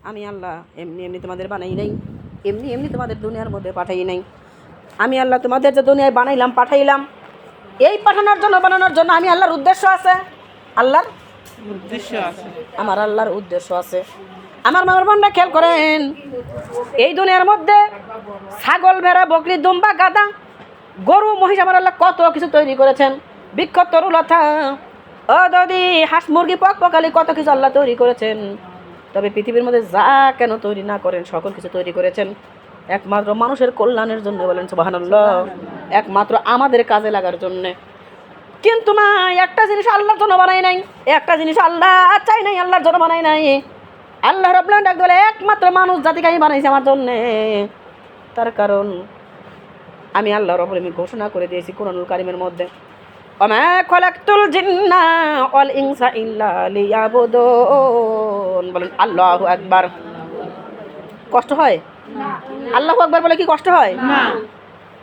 আমি আল্লাহ এমনি এমনি তোমাদের বানাই নাই, এমনি এমনি তোমাদের দুনিয়ার মধ্যে পাঠাই নাই। আমি আল্লাহ তোমাদের যে দুনিয়ায় বানাইলাম পাঠাইলাম, এই পাঠানোর জন্য বানানোর জন্য আমি আল্লাহর উদ্দেশ্য আছে। আল্লাহর উদ্দেশ্য আছে। আমার আল্লাহর উদ্দেশ্য আছে। আমার মামার বোনরা খেয়াল করেন, এই দুনিয়ার মধ্যে ছাগল, ভেড়া, বকরি, দুম্বা, গাদা, গরু, মহিষ আমার আল্লাহ কত কিছু তৈরি করেছেন। বৃক্ষ, তরুলতা, ও যদি হাঁস, মুরগি, পকালি কত কিছু আল্লাহ তৈরি করেছেন। তবে পৃথিবীর মধ্যে যা কেন তৈরি না করেন, সকল কিছু তৈরি করেছেন একমাত্র মানুষের কল্যাণের জন্য, বলেন সুবহানাল্লাহ, একমাত্র আমাদের কাজে লাগার জন্যে। কিন্তু মা, একটা জিনিস আল্লাহর জন্য বানাই নাই, একটা জিনিস আল্লাহ চাই নাই, আল্লাহর জন্য বানাই নাই। আল্লাহ রাব্বুল আলামিন ডাক বলে একমাত্র মানুষ জাতিকে আমি বানাইছি আমার জন্যে। তার কারণ আমি আল্লাহ রাব্বুল আলামিন ঘোষণা করে দিয়েছি কুরআনুল কারীমের মধ্যে, ওমা খলাকতুল জিন্না ওয়াল ইনসা ইল্লা লিয়াবুদুন। বলেন আল্লাহু আকবার। কষ্ট হয়? আল্লাহু আকবার বলে কি কষ্ট হয়? না।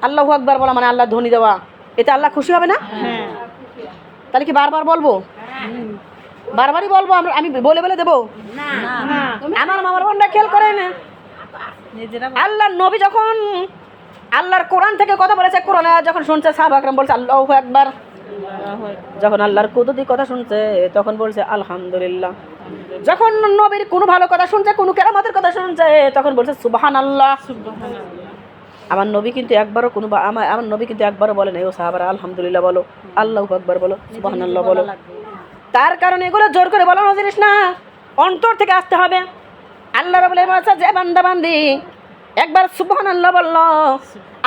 আল্লাহু আকবার বলা মানে আল্লাহ ধ্বনি দেওয়া, এতে আল্লাহ খুশি হবে না? হ্যাঁ। তাহলে কি বারবার বলবো? বারবারই বলবো? আমি বলে বলে দেবো? না। আমার মামার বোনরা খেয়াল করে না, আল্লাহর নবী যখন আল্লাহর কোরআন থেকে কথা বলেছে, কোরআন যখন শুনছে সাহাবা একরাম বলছে আল্লাহু আকবার। যখন আল্লাহর কুদরতি কথা শুনছে তখন বলছে আলহামদুলিল্লাহ। যখন নবীর কোনো ভালো কথা শুনছে, কোনো কেরামতের কথা শুনছে, তখন বলছে সুবহানাল্লাহ। আমার নবী কিন্তু একবারও আমার নবী কিন্তু একবারও বলে নাই ও সাহাবারা আলহামদুলিল্লাহ বলো, আল্লাহু আকবার বলো, সুবহানাল্লাহ বলো। তার কারণে এগুলো জোর করে বলানো জিনিস না, অন্তর থেকে আসতে হবে। আল্লাহ রাব্বুল আলামিন বলেছে যে বান্দা বান্দি একবার সুবহানাল্লাহ বললো,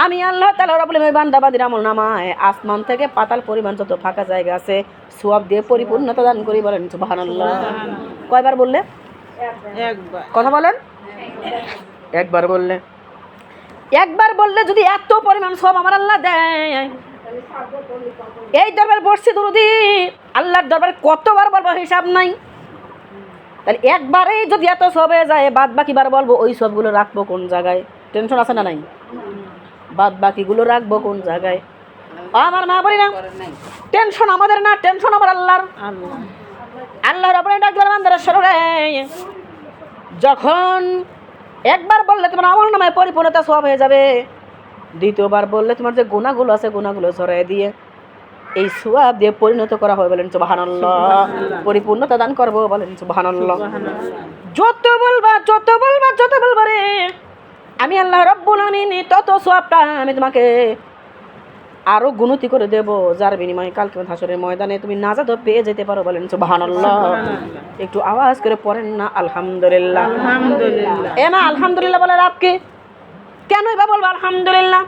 আমি আল্লাহ তাআলা রাব্বুল আলামিন বান্দা বান্দির আমলনামায় আসমান থেকে পাতাল পরিমাণ যত ফাঁকা জায়গা আছে সওয়াব দিয়ে পরিপূর্ণতা দান করি। বলেন সুবহানাল্লাহ। কয়বার বললে? একবার। কথা বলেন। একবার বললে। একবার বললে যদি এত পরিমাণ সওয়াব আমার আল্লাহ দেয়, এই দরবার বসছি দুরুদি আল্লাহর দরবারে কতবার বলবো হিসাব নাই। তাহলে একবারেই যদি এত সওয়াব হয়ে যায়, বাদ বাকিবার বলবো ওই সবগুলো রাখবো কোন জায়গায়? টেনশন আছে না নাই? বাদ বাকিগুলো রাখবো কোন জায়গায়? আমার মা বলি না, টেনশন আমাদের না, টেনশন আমার আল্লাহর। আল্লাহ রাব্বুল আলামিন ডাক দিলেন বান্দারা শোনো রে, যখন একবার বললে তোমার আমলনামায় পরিপূর্ণতা সওয়াব হয়ে যাবে, দ্বিতীয়বার বললে তোমার যে গুনাহগুলো আছে গুনাহগুলো ঝরায় দিয়ে এই সওয়াব দিয়ে পরিণত করা হয়। বলেন সুবহানাল্লাহ। পরিপূর্ণতা দান করবো। বলেন সুবহানাল্লাহ। যত বলবা যত বলবা যত বলবা রে, আমি আল্লাহ রাব্বুল আলামিন তত সওয়াবটা আমি তোমাকে আরো গুণতি করে দেব, যার বিনিময়ে কালকে হাসরের ময়দানে তুমি নাজাত পেয়ে যেতে পারো। বলেন সুবহানাল্লাহ। একটু আওয়াজ করে পড়েন না আলহামদুলিল্লাহ। আলহামদুলিল্লাহ। মা আলহামদুলিল্লাহ বলে লাভ কি? কেনই বা বলবো আলহামদুলিল্লাহ?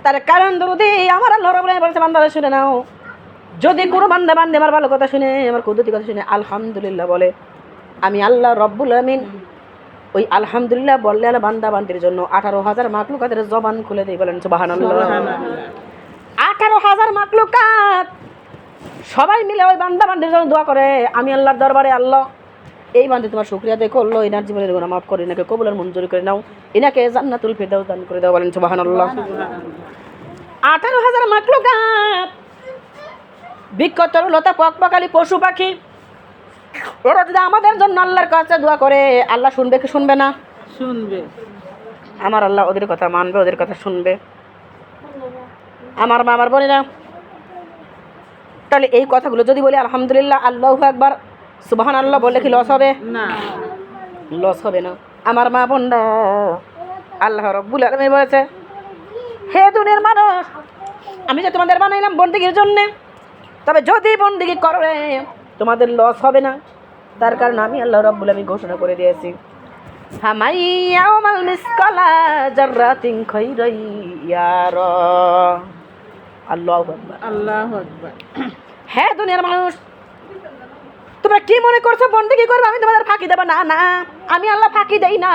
তার কারণ দরুদি আমার আল্লাহ রাব্বুল আলামিন বলেছে বান্দারা শুনে নাও, যদি কোনো বান্দা বান্দি আমার ভালো কথা শুনে, আমার কুদরতি কথা শুনে আলহামদুলিল্লাহ বলে, আমি আল্লাহ রাব্বুল আলামিন ওই আলহামদুলিল্লাহ বললে আল্লাহ বান্দা বান্দির জন্য 18,000 মাখলুকাতের জবান খুলে দেই। বলেন সুবহানাল্লাহ। 18,000 মাখলুকাত সবাই মিলে ওই বান্দা বান্দির জন্য দোয়া করে, আমি আল্লাহর দরবারে আল্লাহ এই বান্দি তোমার শুকরিয়া আদায় করলো, এনার জীবনের গুনাহ মাফ করে, এনাকে কবুল আর মঞ্জুর করে নাও, এনাকে জান্নাতুল ফিরদাউস দান করে দাও। বলেন সুবহানাল্লাহ। 18,000 মাখলুকাত, বৃক্ষ, তরুলতা, পকালি, পশু পাখি, ওরা যদি আমাদের জন্য আল্লাহর কাছে দোয়া করে, আল্লাহ শুনবে কি শুনবে না? শুনবে। আমার আল্লাহ ওদের কথা মানবে, ওদের কথা শুনবে। আমার মা আমার বলি না, তাহলে এই কথাগুলো যদি বলি আলহামদুলিল্লাহ, আল্লাহু আকবার, সুবহানাল্লাহ বললে কি লস হবে? না। লস হবে না। আমার মা বোনরা, আল্লাহ রাব্বুল আলামিন বলেছে হে দুনিয়ার মানুষ, আমি যে তোমাদের বানাইলাম বন্দেগীর জন্যে, তবে যদি বন্দেগী করে তোমাদের লস হবে না। তার কারণ আমি আল্লাহ রাব্বুল আলামিন ঘোষণা করে দিয়েছি, ফামাই ইয়াউমাল মিসকালা জাররাতিন খাইরাই ইয়ারা। আল্লাহু আকবার। আল্লাহু আকবার। হ্যাঁ দুনিয়ার মানুষ, তোমরা কি মনে করছো বন্দেগী করবে আমি তোমাদের ফাঁকি দেব? না না, আমি আল্লাহ ফাঁকি দেই না।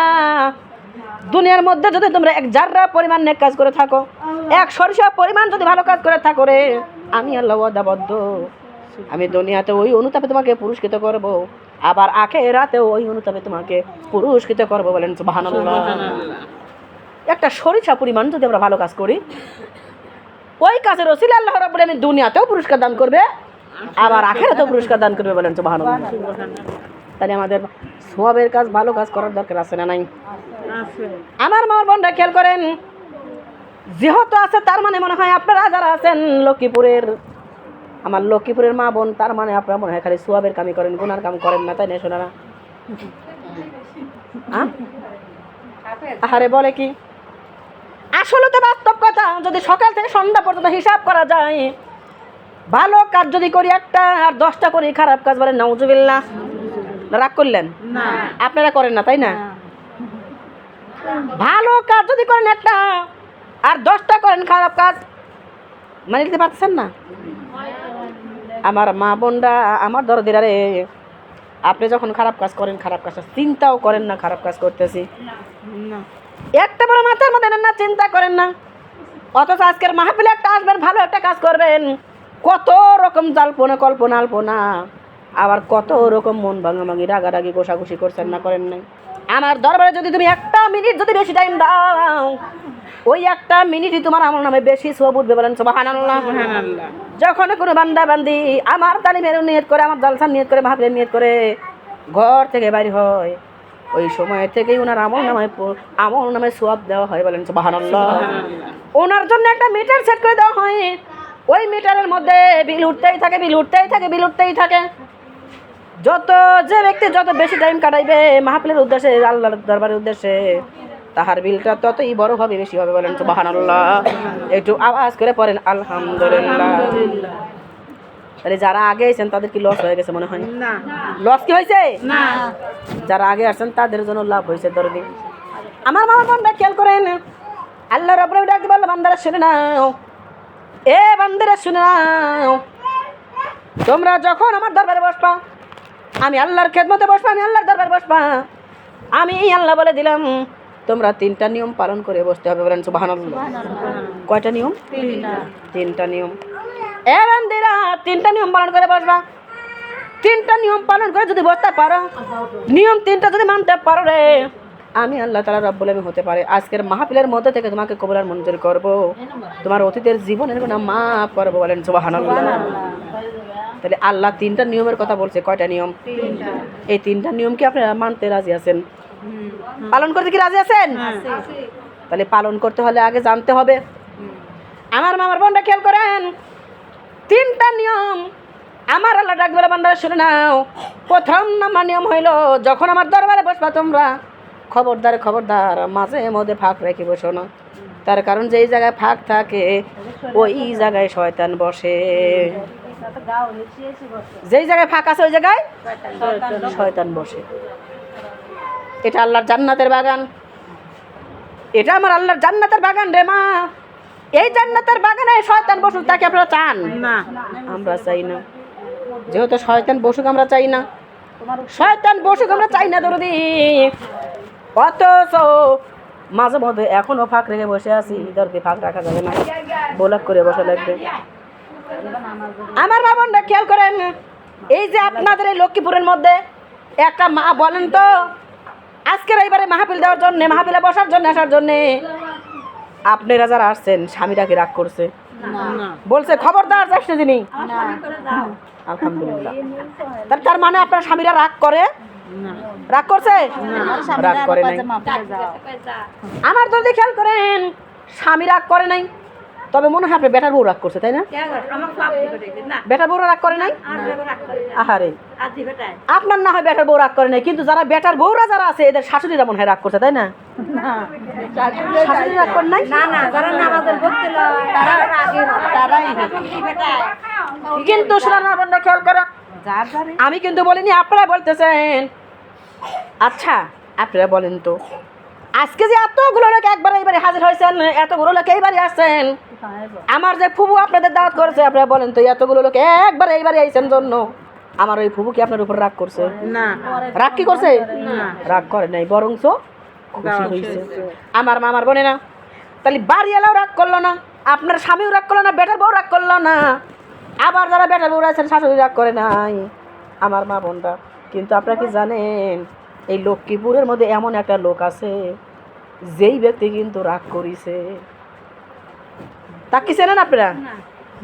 দুনিয়ার মধ্যে যদি তোমরা এক জাররা পরিমাণ নেক কাজ করে থাকো, এক সরিষা পরিমাণ যদি ভালো কাজ করে থাকো রে, আমি আল্লাহ ওয়াদাবদ্ধ, আমি দুনিয়াতে ওই অনুতাপে তোমাকে পুরস্কৃত করব, আবার আখিরাতেও ওই অনুতাপে তোমাকে পুরস্কৃত করব। বলেন সুবহানাল্লাহ। একটা সরিষা পরিমাণ যদি আমরা ভালো কাজ করি, ওই কাজের ওসিলা আল্লাহ রাব্বুল আলামিন দুনিয়াতেও পুরস্কার দান করবে, আবার আখিরাতেও পুরস্কার দান করবে। বলেন সুবহানাল্লাহ। তাহলে আমাদের সওয়াবের কাজ ভালো কাজ করার দরকার আছে না নাই? আছে। আমার মা বোনরা খেয়াল করেন, যেহেতু আছে তার মানে মনে হয় আপনারা যারা আছেন লক্ষ্মীপুরের, আমার লক্ষ্মীপুরের মা বোন, তার মানে আপনারা মনে হয় খালি সওয়াবের কামই করেন, গুনার কাম করেন না, তাই না শোনারা? আহারে বলে কি, আসলে তো বাস্তব কথা। যদি সকাল থেকে সন্ধ্যা পর্যন্ত হিসাব করা যায়, ভালো কাজ যদি করি একটা আর 10টা করি খারাপ কাজ, বলেন নাউজুবিল্লাহ। রাগ করলেন? না। আপনারা করেন না তাই না? ভালো কাজ যদি করেন একটা আর 10টা করেন খারাপ কাজ, মানে নিতে পারতেছেন না? আমার মা বোনরা, আমার দরদিরা রে, আপনি যখন খারাপ কাজ করেন, খারাপ কাজটা চিন্তাও করেন না খারাপ কাজ করতেছি, না। একটা বড় মাথার মধ্যে নেন না, চিন্তা করেন না। অথচ আজকের মাহফিলে একটা আসবেন, ভালো একটা কাজ করবেন, কত রকম জল্পনা কল্পনা আল্পনা, আবার কত রকম মন ভাঙাভাঙি রাগারাগি গোসাগুসি করছেন না, করেন নাই? আমার দরবারে যদি তুমি একটা মিনিট যদি বেশি টাইম দাও, ওই একটা মিনিটই তোমার আমার নামে বেশি সওয়াব উঠবে, বলেন সুবহানাল্লাহ। সুবহানাল্লাহ। যখন কোনো বান্দা বান্দি আমার তালিমের নিয়ত করে, আমার জালসার নিয়ত করে, মাহফিলের নিয়ত করে ঘর থেকে বাইরে হয়, ওই সময় থেকেই ওনার আমল নামে সওয়াব দেওয়া হয়, বলেন সুবহানাল্লাহ। ওনার জন্য একটা মিটার সেট করে দেওয়া হয়, ওই মিটারের মধ্যে বিল উঠতেই থাকে, বিল উঠতেই থাকে, বিল উঠতেই থাকে। যত যে ব্যক্তি যত বেশি টাইম কাটাইবে মাহফিলের উদ্দেশ্যে, আল্লাহর দরবারের উদ্দেশ্যে, তাহার বিলটা ততই বড় হবে, বেশি হবে, বলেন সুবহানাল্লাহ। একটু আওয়াজ করে পড়েন আলহামদুলিল্লাহ। তাহলে যারা আগে আছেন তাদের কি লস হয়ে গেছে মনে হয়? না। লস কি হয়েছে? না। যারা আগে আসছেন তাদের জন্য লাভ হয়েছে। দরদি আমার মামা বোনরা খেয়াল করেন, আল্লাহ রাব্বুল আলামিন ডাকতে বলল, বান্দারা শুনে নাও, এ বান্দারা শুনে নাও, তোমরা যখন আমার দরবারে বসবা, আমি আল্লাহর খেদমতে বসবা, আমি আল্লাহর দরবারে বসবা, আমি আল্লাহ বলে দিলাম তোমরা 3টা নিয়ম পালন করে বসতে হবে, বলেন সুবহানাল্লাহ। কয়টা নিয়ম? 3টা নিয়ম। এ বান্দিরা 3টা নিয়ম পালন করে বসবা। 3টা নিয়ম পালন করে যদি বসতে পারো, নিয়ম 3টা যদি মানতে পারো রে, আমি আল্লাহ তাআলা রব্বুল আলামিন হতে পারে আজকের মাহফিলের মধ্যে থেকে তোমাকে কবুল আর মঞ্জুর করব, তোমার অতীতের জীবনের গুনাহ মাফ করব, বলেন সুবহানাল্লাহ। তাহলে আল্লাহ 3টা নিয়মের কথা বলছে। কয়টা নিয়ম? এই 3টা নিয়ম কি আপনারা মানতে রাজি আছেন? পালন করতে কি রাজি আছেন? তাহলে পালন করতে হলে আগে জানতে হবে। আমার মামার বোনরা খেয়াল করেন, 3টা নিয়ম আমার আল্লাহ ডাক বলে, বান্দারা শুনে নাও। প্রথম নাম্বার নিয়ম হইল, যখন আমার দরবারে বসবা তোমরা খবরদার খবরদার মাঝে মধ্যে ফাঁক রেখে বসো না। তার কারণ যেই জায়গায় ফাঁক থাকে ওই জায়গায় শয়তান বসে, যেই জায়গায় ফাঁক আছে ওই জায়গায় শয়তান বসে। এটা আল্লাহর জান্নাতের বাগান, এটা আমার আল্লাহর জান্নাতের বাগান রে মা। এই জান্নাতের বাগানে শয়তান বসুক, তাকে আপনারা চান? না। আমরা চাই না। যেহেতু শয়তান বসুক আমরা চাই না, শয়তান বসুক আমরা চাই না দরদি। অথচ মাঝে মধ্যে এখনো ফাঁক রেখে বসে আছি, দরদি ফাঁক রাখা যাবে না, ব্লক করে বসে লাগবে। আমার মা বোনরা খেয়াল করেন, এই যে আপনাদের এই লক্ষ্মীপুরের মধ্যে একটা মা বলেন তো, আজকের এইবারে মাহফিল দেওয়ার জন্য, মাহফিলে বসার জন্য, আসার জন্যে আপনারা যারা আসছেন স্বামীরা কি রাগ করছে? না। বলছে খবরদার যাস না যিনি। আলহামদুলিল্লাহ। তার মানে আপনার স্বামীরা রাগ করে? না। রাগ করছে? রাগ করে নাই। আমার যদি খেয়াল করেন, স্বামী রাগ করে নাই, তবে মনে হয় আপনার বেটার বউ রাগ করছে, তাই না? বেটার বউ রাগ করে নাই? আহারে, আপনার না হয় বেটার বউ রাগ করে নাই, কিন্তু যারা বেটার বউরা যারা আছে এদের শাশুড়িরা মনে হয় রাগ করছে, তাই না? শাশুড়ি রাগ করে নাই? কিন্তু শোনা খেয়াল করা, আমি কিন্তু বলিনি, আপনারা বলতেছেন। আচ্ছা আপনারা বলেন তো, আজকে যে এতগুলো লোক একবার এইবারে হাজির হয়েছেন, এতগুলো লোক এইবারে আসছেন, আমার যে ফুবু আপনাদের দাওয়াত করেছে, আপনারা বলেন তো, এতগুলো লোক একবার এইবারে আইছেন জন্য আমার ওই ফুবু কি আপনার উপর রাগ করছে? না। রাগ কি করছে? না। রাগ করে নাই, বরংস খুশি হয়েছে। আমার মামার বোনে না, তাহলে বাড়ি এলাও রাগ করলো না, আপনার স্বামীও রাগ করলো না, বেটার বউ রাগ করলো না, আবার যারা বেটার বউ আছেন শাশুড়ি রাগ করে নাই, আমার মা বোনরা। কিন্তু আপনারা কি জানেন, এই লক্ষ্মীপুরের মধ্যে এমন একটা লোক আছে যেই ব্যক্তি কিন্তু রাগ করিছে। তা কি চেনেন আপনারা?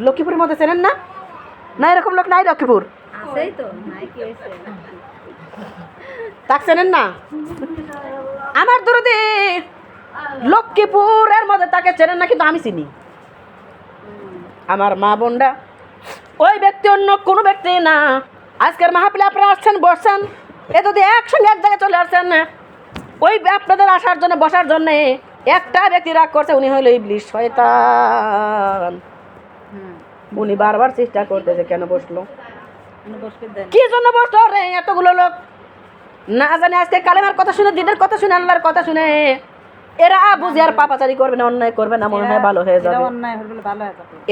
লক্ষ্মীপুরের মধ্যে চেনেন না? না এরকম লোক নাই লক্ষ্মীপুর? তাক চেনেন না? আমার দরদি লক্ষ্মীপুরের মধ্যে তাকে চেনেন না, কিন্তু আমি চিনি। আমার মা বোনরা, ওই ব্যক্তি অন্য কোনো ব্যক্তি না। আজকের মাহফিলে আপনারা আসছেন, বসছেন, এ যদি একসঙ্গে এক জায়গায় চলে আসছেন, ওই আপনাদের আসার জন্য, বসার জন্যে একটা ব্যক্তি রাগ করছে, উনি হইল ইবলিস, শয়তান। উনি বারবার চেষ্টা করতেছে কেন বসলো, কি জন্য বসলো রে এতগুলো লোক। না জানি আজকে কালেমার কথা শুনে, দিনের কথা শুনে, আল্লাহর কথা শুনে এরা বুঝে আর পাপাচারি করবে না, অন্যায় করবে না, মনে হয় ভালো হয়ে যাবে।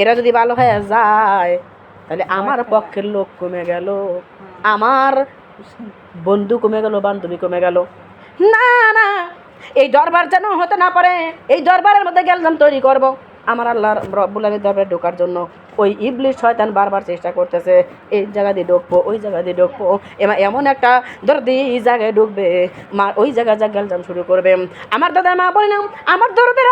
এরা যদি ভালো হয়ে যায় তাহলে আমার পক্ষের লোক কমে গেল, আমার বন্ধু কমে গেল, বান্ধবী কমে গেল। না না, এই দরবার যেন হতে না পারে, এই দরবারের মধ্যে গেলাম তৈরি করব আমার আল্লাহর রব্বুল আলামিনের দরবারে ঢোকার জন্য। ওই ইবলিস শয়তান বারবার চেষ্টা করতেছে, এই জায়গা দিয়ে ঢুকবো, ওই জায়গা দিয়ে ঢুকবো, এমন একটা দরদি এই জায়গায় ঢুকবে, মা ওই জায়গায় গেলাম শুরু করবে। আমার দাদার মা বলে না, আমার দরদের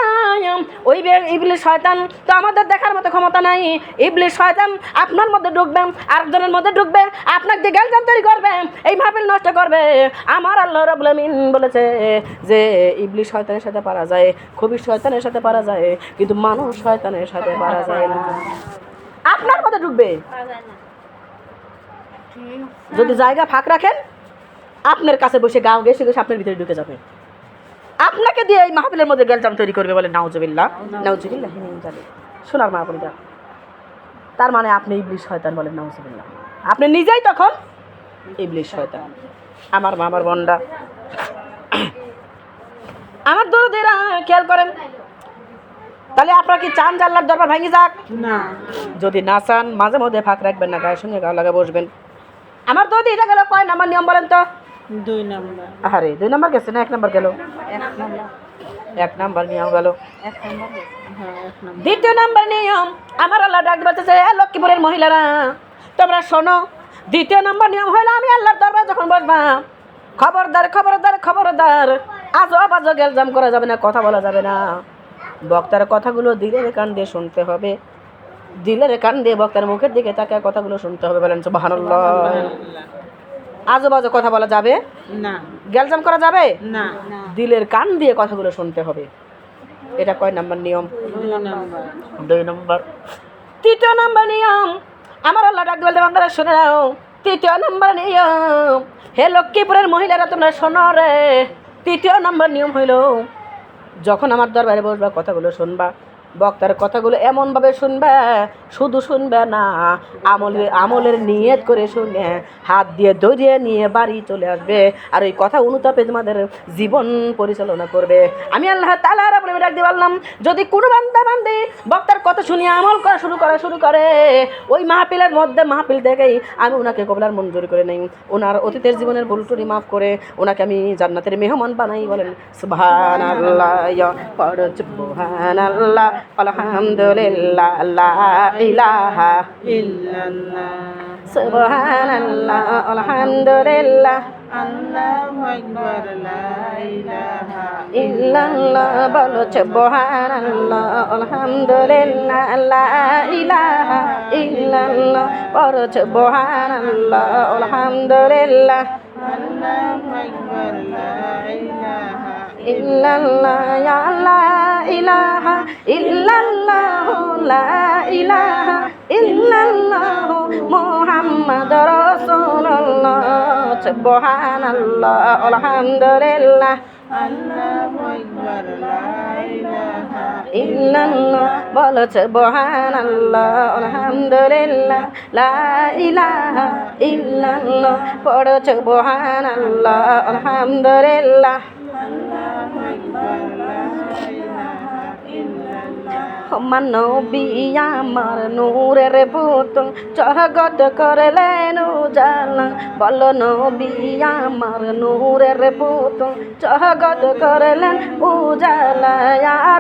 ওই ইবলিস শয়তান তো আমাদের দেখার মতো ক্ষমতা নাই। ইবলিস শয়তান আপনার মধ্যে ঢুকবে, আরেকজনের মধ্যে ঢুকবে, আপনাকে দিয়ে গেলাম তৈরি করবে, এই মাহফিল নষ্ট করবে। আমার আল্লাহ রাব্বুল আমিন বলেছে যে ইবলিস শয়তানের সাথে পারা যায়, খবির শয়তানের সাথে পারা যায়, কিন্তু মানুষ শয়তানের সাথে পারা যায় না। আপনার মধ্যে ঢুকবে, যদি জায়গা ফাঁক রাখেন, আপনার কাছে বসে গাও গেছে গেছে আপনার ভিতরে ঢুকে যাবে, আপনাকে দিয়ে এই মাহফিলের মধ্যে গেলজাম তৈরি করবে। বলে নাউজুবিল্লাহ, নাউজুবিল্লাহ। শোনার মা বলি, তার মানে আপনি ইবলিস শয়তান, বলেন নাউজুবিল্লাহ। আপনি নিজেই তখন ইবলিস শয়তান। আমার মা, আমার বোনরা, আমার দরদিরা খেয়াল করেন, তাহলে আপনারা কি চান যে আল্লাহর দরবার ভাঙি যাক? না। যদি না চান, মাঝে মধ্যে ফাঁক রাখবেন না, গায়ের সঙ্গে গা লাগা বসবেন। আমার দরদি এটা গেল কয় নাম্বার নিয়ম বলেন তো? 2 নাম্বার। আরে 2 নাম্বার গেছে না, 1 নাম্বার গেল। 1 নাম্বার নিয়ম গেল। হ্যাঁ, 1 নাম্বার। 2 নাম্বার নিয়ম, আমার আল্লাহ ডাক বলতেছে, লক্ষ্মীপুরের মহিলারা তোমরা শোনো। 2 নাম্বার নিয়ম হইলো, আমি আল্লাহর দরবারে যখন বসবা, খবরদার খবরদার খবরদার আজও বাজো গেলজাম করা যাবে না, কথা বলা যাবে না। বক্তার কথাগুলো দিলের কান দিয়ে শুনতে হবে, দিলের কান দিয়ে বক্তার মুখের দিকে তাকিয়ে কথাগুলো শুনতে হবে। বলেন সুবহানাল্লাহ। আজও বাজো কথা বলা যাবে না। গেলজাম করা যাবে না। দিলের কান দিয়ে কথাগুলো শুনতে হবে। এটা কয় নাম্বার নিয়ম? 2 নাম্বার। 2 নাম্বার। 3 নাম্বার নিয়ম, আমার আল্লাহ ডাক বলতে বান্দারা শুনে নাও। 3 নাম্বার নিয়ম, হে লক্ষ্মীপুরের মহিলারা তোমরা শোনো রে। 3 নাম্বার নিয়ম হইল, যখন আমার দরবারে বসবা কথাগুলো শুনবা, বক্তার কথাগুলো এমনভাবে শুনবে, শুধু শুনবে না, আমলের নিয়ত করে শুনে হাত দিয়ে ধরিয়ে নিয়ে বাড়ি চলে আসবে, আর ওই কথা অনুতাপে তোমাদের জীবন পরিচালনা করবে। আমি আল্লাহ তাআলা রাব্বুল আলামিন ডাক দিয়ে বললাম, যদি কোনো বান্দা বান্দি বক্তার কথা শুনিয়ে আমল করা শুরু করে, ওই মাহফিলের মধ্যে, মাহফিল থেকেই আমি ওনাকে কবুলার মঞ্জুর করে নেই, ওনার অতীতের জীবনের ভুল ত্রুটি মাফ করে ওনাকে আমি জান্নাতের মেহমান বানাই। বলেন সুবহানাল্লাহ, সুবহানাল্লাহ, আলহামদুলিল্লাহ, লা ইলাহা ইল্লাল্লাহ। সুবহানাল্লাহ, আলহামদুলিল্লাহ, আল্লাহু আকবার, লা ইলাহা ইল্লাল্লাহ। বলো সুবহানাল্লাহ, আলহামদুলিল্লাহ, লা ইলাহা ইল্লাল্লাহ। বলো সুবহানাল্লাহ, আলহামদুলিল্লাহ, আল্লাহু আকবার, লা ইলাহা ইল্লাল্লাহ। ইয়া লা ইলাহা ইল্লাল্লাহ, লা ইলাহা ইল্লাল্লাহ, মুহাম্মাদুর রাসূলুল্লাহ। সুবহানাল্লাহ, আলহামদুলিল্লাহ, আল্লাহু আকবার, লা ইলাহা ইল্লাল্লাহ। বলো সুবহানাল্লাহ, আলহামদুলিল্লাহ, লা ইলাহা ইল্লাল্লাহ। পড়ো সুবহানাল্লাহ, আলহামদুলিল্লাহ। আল্লাহু আকবার, লা ইলাহা ইল্লাল্লাহ। মানবী আমার নূরের পুতুল, জগৎ করলেন উজালা। বলো নবী আমার নূরের পুতুল, জগৎ করলেন উজালা।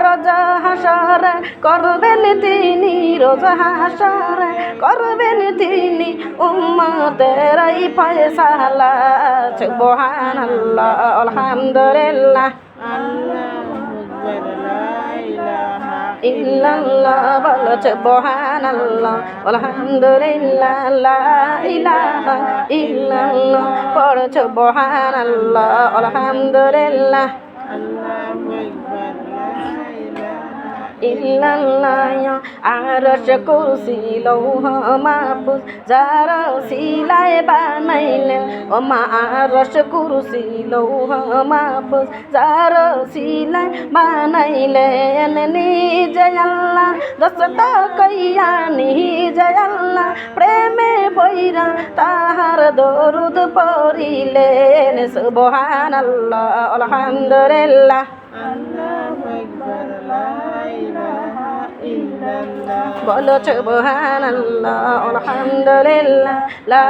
রোজ হাসরে করবেন তিনি, রোজ হাসরে করবেন তিনি, উম্মতের এই ফয়সালা। সুবহানাল্লাহ, আলহামদুলিল্লাহ, আল্লাহু আকবার, লা ইলাহা ইল্লাল্লাহ বলো সুবহানাল্লাহ আলহামদুলিল্লাহ লা ইলাহা ইল্লাল্লাহ পড়ো সুবহানাল্লাহ আলহামদুলিল্লাহ আল্লাহু আকবার লা ইলাহা ইল্লাল্লাহ আরশ কুরসি লৌহ মাহফুজ যারা সিলায় বানাইলেন ও মা আরশ কুরসি লৌহ মাহফুজ যারা সিলায় বানাইলেন নিজে আল্লাহ দস্ত কইয়া নিজে আল্লাহ প্রেমে বইরা তাহার দরুদ পড়িলেন সুবহানাল্লাহ আলহামদুলিল্লাহ আল্লাহু আকবার লা ইলাহা ইল্লাল্লাহ বলো সুবহানাল্লাহ আলহামদুলিল্লাহ লা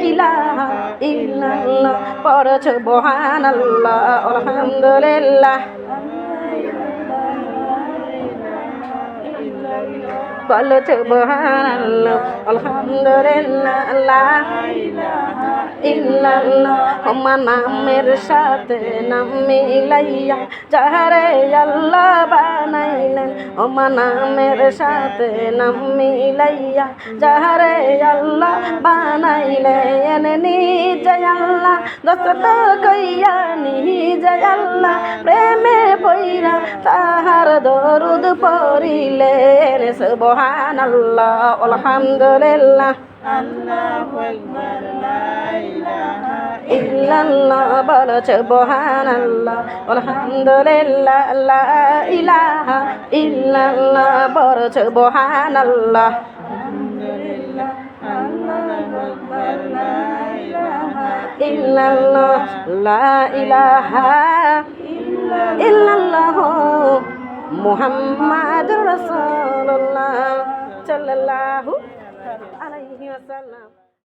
ইলাহা ইল্লাল্লাহ পড়ো সুবহানাল্লাহ আলহামদুলিল্লাহ বলো সুবহানাল্লাহ আলহামদুলিল্লাহ লা ইলাহা ইল্লাল্লাহ ওমা নামের সাথে নাম মিলাইয়া যাহারে আল্লাহ বানাইলেন ওমা নামের সাথে নাম মিলাইয়া যাহারে আল্লাহ বানাইলেন নিজে আল্লাহ দস্ত কইয়া নিজে আল্লাহ প্রেমে বইরা তাহার দরুদ পড়িলেন সুবহানাল্লাহ আলহামদুলিল্লাহ আল্লাহু আকবার লা ইলাহা ইল্লাল্লাহ বলো সুবহানাল্লাহ আলহামদুলিল্লাহ লা ইলাহা ইল্লাল্লাহ বলো সুবহানাল্লাহ আলহামদুলিল্লাহ আল্লাহু আকবার লা ইলাহা ইল্লাল্লাহ লা ইলাহা ইল্লাল্লাহ মুহাম্মাদুর রাসূলুল্লাহ সাল্লাল্লাহু আলাইহি ওয়াসাল্লাম।